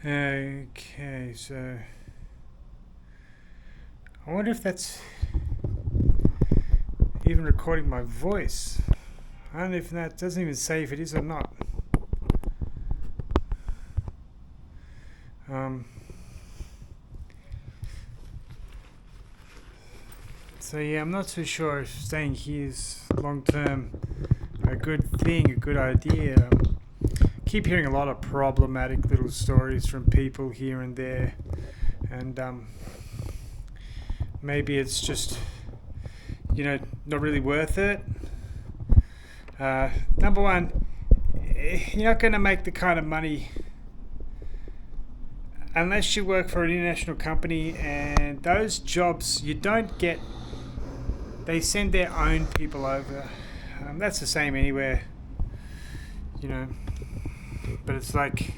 Okay, so I wonder if that's even recording my voice. I don't know if that doesn't even say if it is or not. Um, so yeah, I'm not too sure if staying here is long term a good thing, a good idea. Keep hearing a lot of problematic little stories from people here and there, and maybe it's just not really worth it. Number one, you're not going to make the kind of money unless you work for an international company, and those jobs you don't get. They send their own people over. That's the same anywhere, but it's like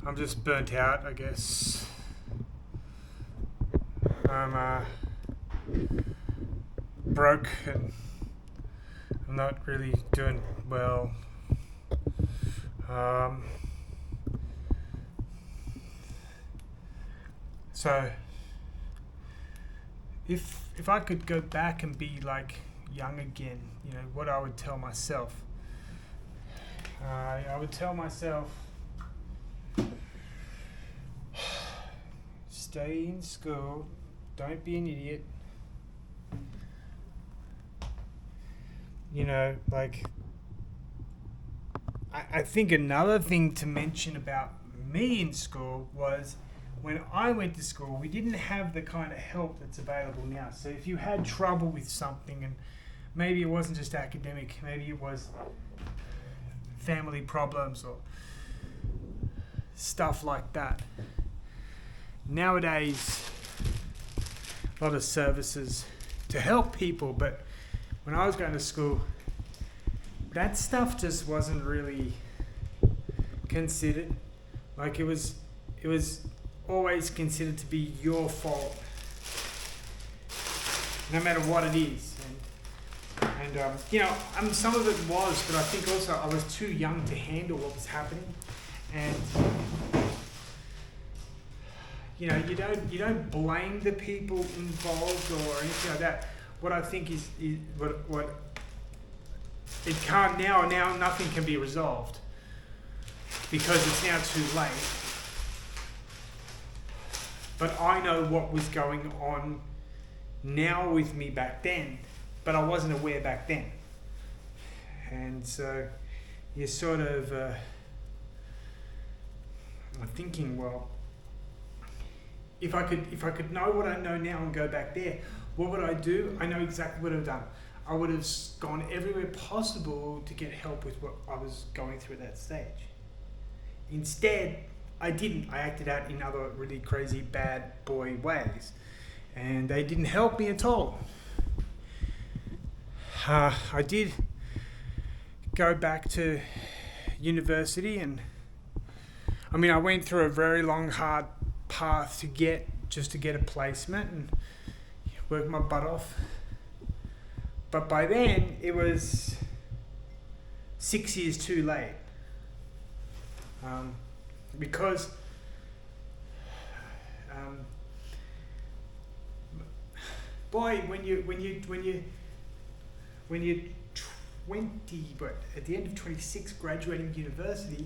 I'm just burnt out, I guess. I'm broke and I'm not really doing well. So if I could go back and be like young again, what I would tell myself. I would tell myself, stay in school, don't be an idiot. I think another thing to mention about me in school was when I went to school, we didn't have the kind of help that's available now. So if you had trouble with something, and maybe it wasn't just academic, maybe it was family problems or stuff like that. Nowadays, a lot of services to help people, but when I was going to school, that stuff just wasn't really considered. Like it was always considered to be your fault, no matter what it is. And some of it was, but I think also I was too young to handle what was happening. And you don't blame the people involved or anything like that. What I think is what it can't now nothing can be resolved because it's now too late. But I know what was going on now with me back then, but I wasn't aware back then. And so you're sort of thinking, well, if I could know what I know now and go back there, what would I do? I know exactly what I've done. I would have gone everywhere possible to get help with what I was going through at that stage. Instead, I didn't. I acted out in other really crazy bad boy ways, and they didn't help me at all. I did go back to university, and I went through a very long, hard path to get a placement and work my butt off. But by then, it was 6 years too late. Because boy, when you're 20, but at the end of 26, graduating university,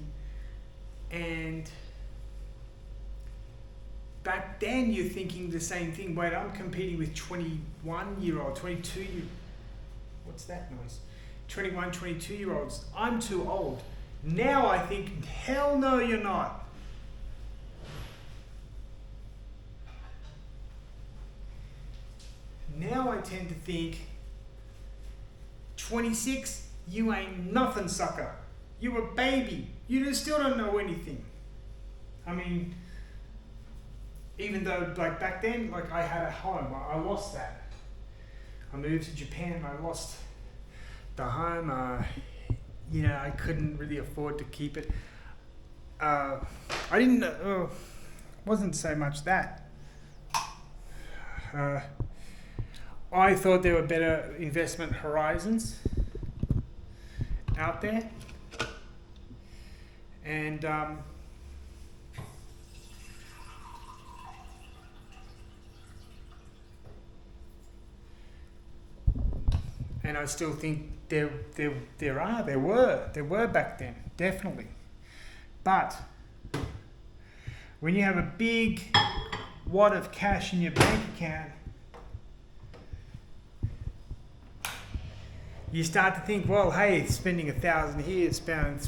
and back then you're thinking the same thing. Wait, I'm competing with 21-year-old, 22-year. What's that noise? 21, 22-year-olds. I'm too old. Now I think, hell no, you're not. Now I tend to think, 26, you ain't nothing, sucker. You a baby. You still don't know anything. Even though, like back then, like I had a home, I lost that. I moved to Japan and I lost the home. I couldn't really afford to keep it. Wasn't so much that. I thought there were better investment horizons out there. And and I still think there were back then, definitely. But when you have a big wad of cash in your bank account, you start to think, well, hey, spending 1,000 here, spending